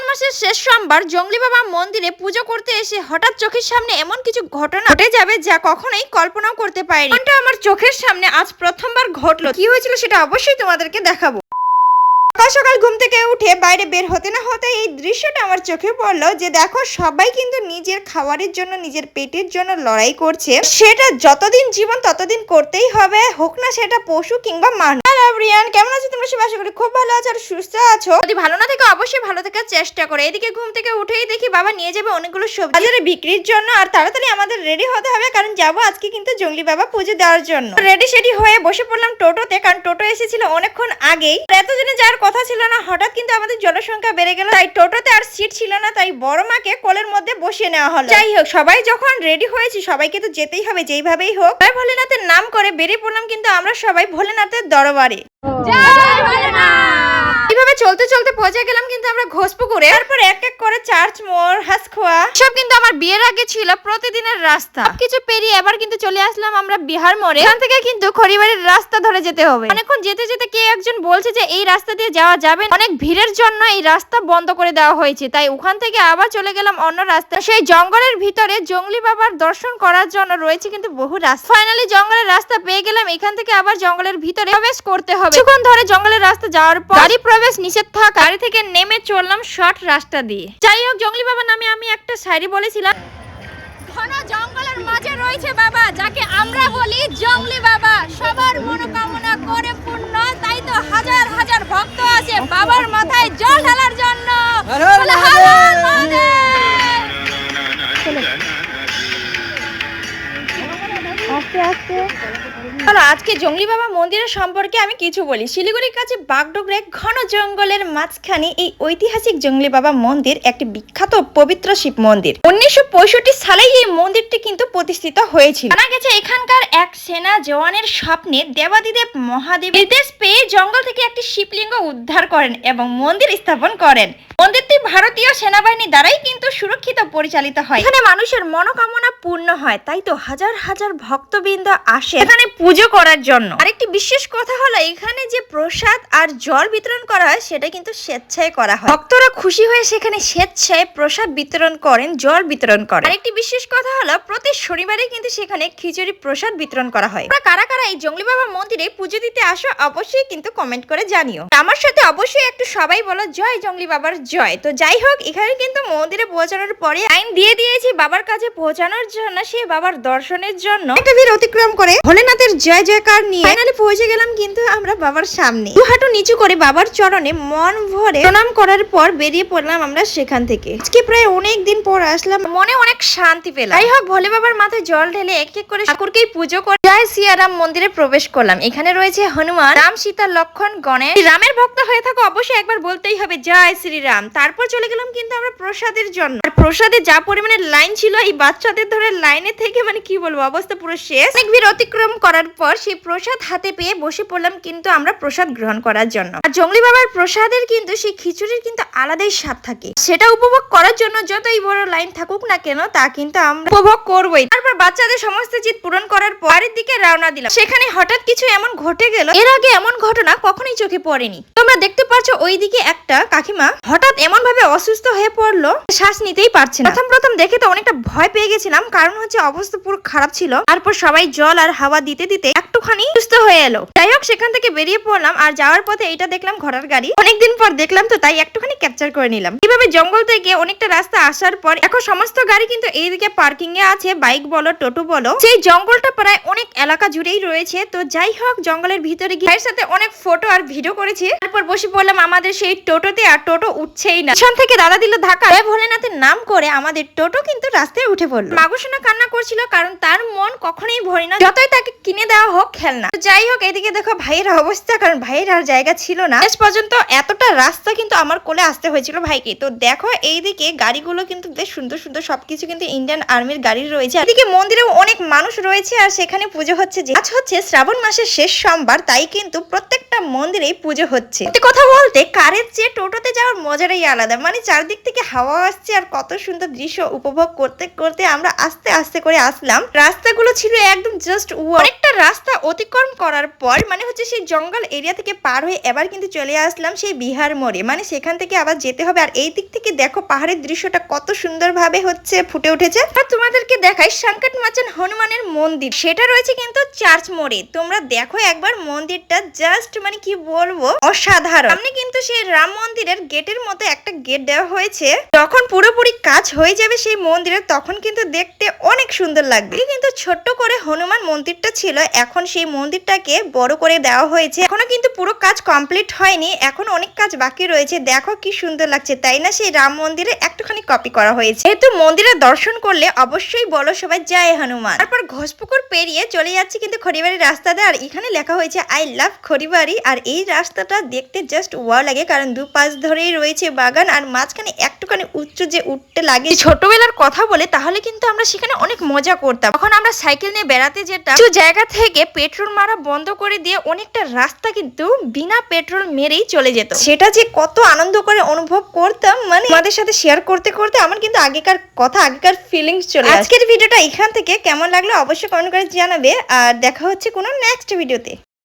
শ্রাবণ মাসের শেষ সোমবার জঙ্গলি বাবা মন্দিরে পুজো করতে এসে হঠাৎ চোখের সামনে এমন কিছু ঘটনা ঘটে যাবে যা কখনোই কল্পনাও করতে পারিনি। এটা আমার চোখের সামনে আজ প্রথমবার ঘটলো। কি হয়েছিল সেটা অবশ্যই তোমাদেরকে দেখাবো। সকাল সকাল ঘুম থেকে উঠে বাইরে বের হতে না হতে এই দৃশ্যটা আমার চোখে পড়লো যে দেখো সবাই কিন্তু নিজের খাবারের জন্য নিজের পেটের জন্য লড়াই করছে। সেটা যতদিন জীবন ততদিন করতেই হবে, হোক না সেটা পশু কিংবা মানুষ। হ্যালো ব্রিয়ান, কেমন আছো তোমরা? সবাই আশা করি খুব ভালো আছো আর সুস্থ আছো। যদি ভালো না থাকে অবশ্যই ভালো থাকার চেষ্টা করো। এদিকে ঘুম থেকে উঠেই দেখি বাবা নিয়ে যাবে অনেকগুলো সবজি বাজারে বিক্রির জন্য, আর তাড়াতাড়ি আমাদের রেডি হতে হবে কারণ যাবো আজকে কিন্তু জঙ্গলি বাবা পুজো দেওয়ার জন্য। রেডি সেডি হয়ে বসে পড়লাম টোটোতে, কারণ টোটো এসেছিল অনেকক্ষণ আগেই। এতজনে যাওয়ার কথা ছিল না, হঠাৎ কিন্তু আমাদের জনসংখ্যা বেড়ে গেল, তাই টোটোতে আর সিট ছিল না, তাই বড় মাকে কোলের মধ্যে বসিয়ে নেওয়া হলো। যাই হোক, সবাই যখন রেডি হয়েছি সবাইকে তো যেতেই হবে যেইভাবেই হোক। ভোলেনাথের নাম করে বেরিয়ে পড়লাম কিন্তু আমরা সবাই ভোলেনাথের দরবারে। এইভাবে চলতে চলতে পৌঁছে গেলাম কিন্তু আমরা ঘোষপুকুরে। তারপর এক এক করে চার্চ মোড়, হাসখোয়া সব কিন্তু আমার বিয়ের আগে ছিল প্রতিদিনের রাস্তা। কিছু পেরিয়ে এবার কিন্তু চলে আসলাম আমরা বিহার মোড়ে। এখান থেকে কিন্তু খড়িবাড়ির রাস্তা ধরে যেতে হবে। অনেকক্ষণ যেতে যেতে কে একজন বলছে যে এই রাস্তা দিয়ে যাওয়া যাবে, অনেক ভিড়ের জন্য এই রাস্তা বন্ধ করে দেওয়া হয়েছে। তাই ওখান থেকে আবার চলে গেলাম অন্য রাস্তা। সেই জঙ্গলের ভিতরে জঙ্গলি বাবার দর্শন করার জন্য রয়েছে কিন্তু বহু রাস্তা। ফাইনালি জঙ্গলের রাস্তা পেয়ে গেলাম। এখান থেকে আবার জঙ্গলের ভিতরে প্রবেশ করতে হবে। কিছুক্ষণ ধরে জঙ্গলের রাস্তা যাওয়ার পর গাড়ি প্রবেশ নিষেধ থাকা গাড়ি থেকে নেমে চললাম শর্ট রাস্তা দিয়ে। যাই হোক, জঙ্গলি বাবা নামে আমি একটা শায়রি বলেছিলাম। ঘন জঙ্গলের মাঝে রয়েছে বাবা, যাকে আমরা বলি জঙ্গলি বাবা। সবার মনোকামনা করে পূর্ণ, তাই তো হাজার হাজার ভক্ত আছে বাবার মাথায় জল ঢালার জন্য। আজকে জঙ্গলি বাবা মন্দিরের সম্পর্কে আমি কিছু বলি। শিলিগুড়ির কাছে বাগডোগরে ঘন জঙ্গলের মাঝখানে এই ঐতিহাসিক জঙ্গলি বাবা মন্দির একটি বিখ্যাত পবিত্র শিব মন্দির। 1965 সালেই এই মন্দিরটি কিন্তু প্রতিষ্ঠিত হয়েছিল। জানা গেছে এখানকার এক সেনা জওয়ানের স্বপ্নে দেবাদিদেব মহাদেব নির্দেশ পেয়ে জঙ্গল থেকে একটি শিবলিঙ্গ উদ্ধার করেন এবং মন্দির স্থাপন করেন। মন্দিরটি ভারতীয় সেনাবাহিনী দ্বারাই কিন্তু সুরক্ষিত পরিচালিত হয়। এখানে মানুষের মনোকামনা পূর্ণ হয়, তাই তো হাজার হাজার ভক্তবৃন্দ আসে এখানে পুজো করার জন্য। আরেকটি বিশেষ কথা হলো এখানে যে প্রসাদ আর জল বিতরণ করা হয় সেটা কিন্তু স্বেচ্ছায় করা হয়। ভক্তরা খুশি হয়ে সেখানে স্বেচ্ছায় প্রসাদ বিতরণ করেন, জল বিতরণ করেন। আরেকটি বিশেষ কথা হলো প্রতি শনিবারে কিন্তু সেখানে খিচুড়ি প্রসাদ বিতরণ করা হয়। কারা কারা এই জঙ্গলি বাবা মন্দিরে পুজো দিতে আসো অবশ্যই কিন্তু কমেন্ট করে জানিও। আমার সাথে অবশ্যই একটু সবাই বলো জয় জঙ্গলি বাবার জয়। তো যাই হোক, এখানে কিন্তু মন্দিরে পৌঁছানোর পরে লাইন দিয়ে দিয়েছি বাবার কাছে পৌঁছানোর জন্য, সেই বাবার দর্শনের জন্য। একটা ভিড় অতিক্রম করে ভোলেনাথের জয় জয়কার নিয়ে ফাইনালি পৌঁছে গেলাম কিন্তু আমরা বাবার সামনে। দু হাঁটু নিচু করে বাবার চরণে মন ভরে প্রণাম করার পর বেরিয়ে পড়লাম আমরা সেখান থেকে। আজকে প্রায় অনেক দিন পর আসলাম, মনে অনেক শান্তি পেলাম। যাই হোক, ভোলে বাবার মাথায় জল ঢেলে এক এক করে ঠাকুরকেই পুজো করে জয় সিয়ারাম মন্দিরে প্রবেশ করলাম। এখানে রয়েছে হনুমান, রাম, সীতা, লক্ষণ, গণেশ। রামের ভক্ত হয়ে থাকো অবশ্যই একবার বলতেই হবে জয় শ্রীরাম। তারপর চলে গেলাম কিন্তু আমরা প্রসাদের জন্য। আর প্রসাদে যা পরিমাণে লাইন ছিল এই বাচ্চাদের ধরে লাইনে থেকে মানে কি বলবো অবস্থা পুরো শেষ। অনেক ভিড় অতিক্রম করার পর সেই প্রসাদ হাতে পেয়ে বসে পড়লাম কিন্তু আমরা প্রসাদ গ্রহণ করার জন্য। আর জঙ্গলি বাবার প্রসাদের কিন্তু সেই খিচুড়ির কিন্তু আলাদাই স্বাদ থাকে, সেটা উপভোগ করার জন্য যতই বড় লাইন থাকুক না কেন তা কিন্তু আমরা উপভোগ করবোই। তারপর বাচ্চাদের সমস্ত জিদ পূরণ করার পর বাড়ির দিকে রওনা দিলাম। সেখানে হঠাৎ কিছু এমন ঘটে গেল, এর আগে এমন ঘটনা কখনোই চোখে পড়েনি। তোমরা দেখতে পাচ্ছ ওইদিকে একটা কাকিমা হঠাৎ এমন ভাবে অসুস্থ হয়ে পড়লো, শ্বাস নিতেই পারছে না। প্রথম দেখে তো অনেকটা ভয় পেয়ে গেছিলাম, কারণ হচ্ছে অবস্থা পুরো খারাপ ছিল। তারপর সবাই জল আর হাওয়া দিতে দিতে একটুখানি সুস্থ হয়ে এলো। যাই হোক, সেখান থেকে বেরিয়ে পড়লাম। আর যাওয়ার পথে এটা দেখলাম ঘোড়ার গাড়ি, অনেকদিন পর দেখলাম তো তাই একটুখানি ক্যাপচার করে নিলাম। এইভাবে জঙ্গল থেকে অনেকটা রাস্তা আসার পর এখন সমস্ত গাড়ি কিন্তু এইদিকে পার্কিং এ আছে, বাইক বলো টোটো বলো। সেই জঙ্গলটা প্রায় অনেক এলাকা জুড়েই রয়েছে। তো যাই হোক, জঙ্গলের ভিতরে গিয়ে সাথে অনেক ফটো আর ভিডিও করেছি। তারপর বসে পড়লাম আমাদের সেই টোটোতে, আর টোটো উঠছেই না। পিছন থেকে দাদা দিল ধাক্কা, ভোলেনাথের নাম করে আমাদের টোটো কিন্তু রাস্তায় উঠে পড়লো। মাগুসোনা কান্না করছিল, কারণ তার মন কখনোই ভরে না যতই তাকে কিনে দেওয়া হোক খেলনা। যাই হোক, এদিকে দেখো ভাইয়ের অবস্থা, কারণ ভাইয়ের আর জায়গা ছিল না। শেষ পর্যন্ত এতটা রাস্তা কিন্তু আমার কোলে আসতে হয়েছিল ভাইকে। তো দেখো এইদিকে গাড়িগুলো কিন্তু বেশ সুন্দর সুন্দর, সবকিছু কিন্তু ইন্ডিয়ান আর্মির গাড়ি রয়েছে। এদিকে মন্দিরেও অনেক মানুষ রয়েছে, আর সেখানে পুজো হচ্ছে। যে আজ হচ্ছে শ্রাবণ মাসের শেষ সোমবার, তাই কিন্তু প্রত্যেকটা মন্দিরেই পুজো হচ্ছে। কথা বলতে কারের চেয়ে টোটোতে যাওয়ার মজাটাই আলাদা, মানে চারদিক থেকে হাওয়া আসছে আর কত কত সুন্দর দৃশ্য উপভোগ করতে করতে আমরা আস্তে আস্তে করে আসলাম। রাস্তাগুলো ছিল একদম জাস্ট অনেকটা রাস্তা অতিক্রম করার পর মানে হচ্ছে সেই জঙ্গল এরিয়া থেকে পার হয়ে এবার কিন্তু চলে আসলাম সেই বিহার মোড়ে, মানে সেখান থেকে আবার যেতে হবে। আর এই দিক থেকে দেখো পাহাড়ের দৃশ্যটা কত সুন্দর ভাবে হচ্ছে ফুটে উঠেছে। আর তোমাদেরকে দেখাই সংকট মোচন হনুমানের মন্দির, সেটা রয়েছে কিন্তু চার্চ মোড়ে। তোমরা দেখো একবার মন্দিরটা, জাস্ট মানে কি বলবো অসাধারণ। সামনে কিন্তু সেই রাম মন্দিরের গেটের মতো একটা গেট দেওয়া হয়েছে। যখন পুরোপুরি কাজ হয়ে যাবে সেই মন্দিরের তখন কিন্তু দেখতে অনেক সুন্দর লাগবে। কিন্তু ছোট্ট করে হনুমান মন্দিরটা ছিল, এখন সেই মন্দিরটাকে বড় করে দেওয়া হয়েছে। এখনো কিন্তু পুরো কাজ কমপ্লিট হয়নি, এখন অনেক কাজ বাকি রয়েছে। দেখো কি সুন্দর লাগছে তাই না? সেই রাম মন্দিরে একটুখানি কপি করা হয়েছে। যেহেতু মন্দিরে দর্শন করলে অবশ্যই বলো সবাই জয় হনুমান। তারপর ঘোষপুকুর পেরিয়ে চলে যাচ্ছি কিন্তু খড়িবাড়ি রাস্তাতে। আর এখানে লেখা হয়েছে আই লাভ খড়িবাড়ি। আর এই রাস্তাটা দেখতে জাস্ট ওয়াও লাগে, কারণ দুপাশ ধরেই রয়েছে বাগান আর মাঝখানে একটুখানি উচ্চ যে উঠতে লাগে। ছোটবেলার কথা বলে তাহলে কিন্তু আমরা সেখানে অনেক মজা করতাম। তখন আমরা সাইকেল নিয়ে বেড়াতে যেতাম, কিছু জায়গা থেকে পেট্রোল মারা বন্ধ করে দিয়ে অনেকটা রাস্তা কিন্তু বিনা পেট্রোল মেরেই চলে যেত। সেটা যে কত আনন্দ করে অনুভব করতাম, মানে আমাদের সাথে শেয়ার করতে করতে আমার কিন্তু আগেকার কথা, আগেকার ফিলিংস চলে আসে। আজকের ভিডিওটা এখান থেকে কেমন লাগলো অবশ্যই কমেন্ট করে জানাবে। আর দেখা হচ্ছে কোনো নেক্সট ভিডিওতে।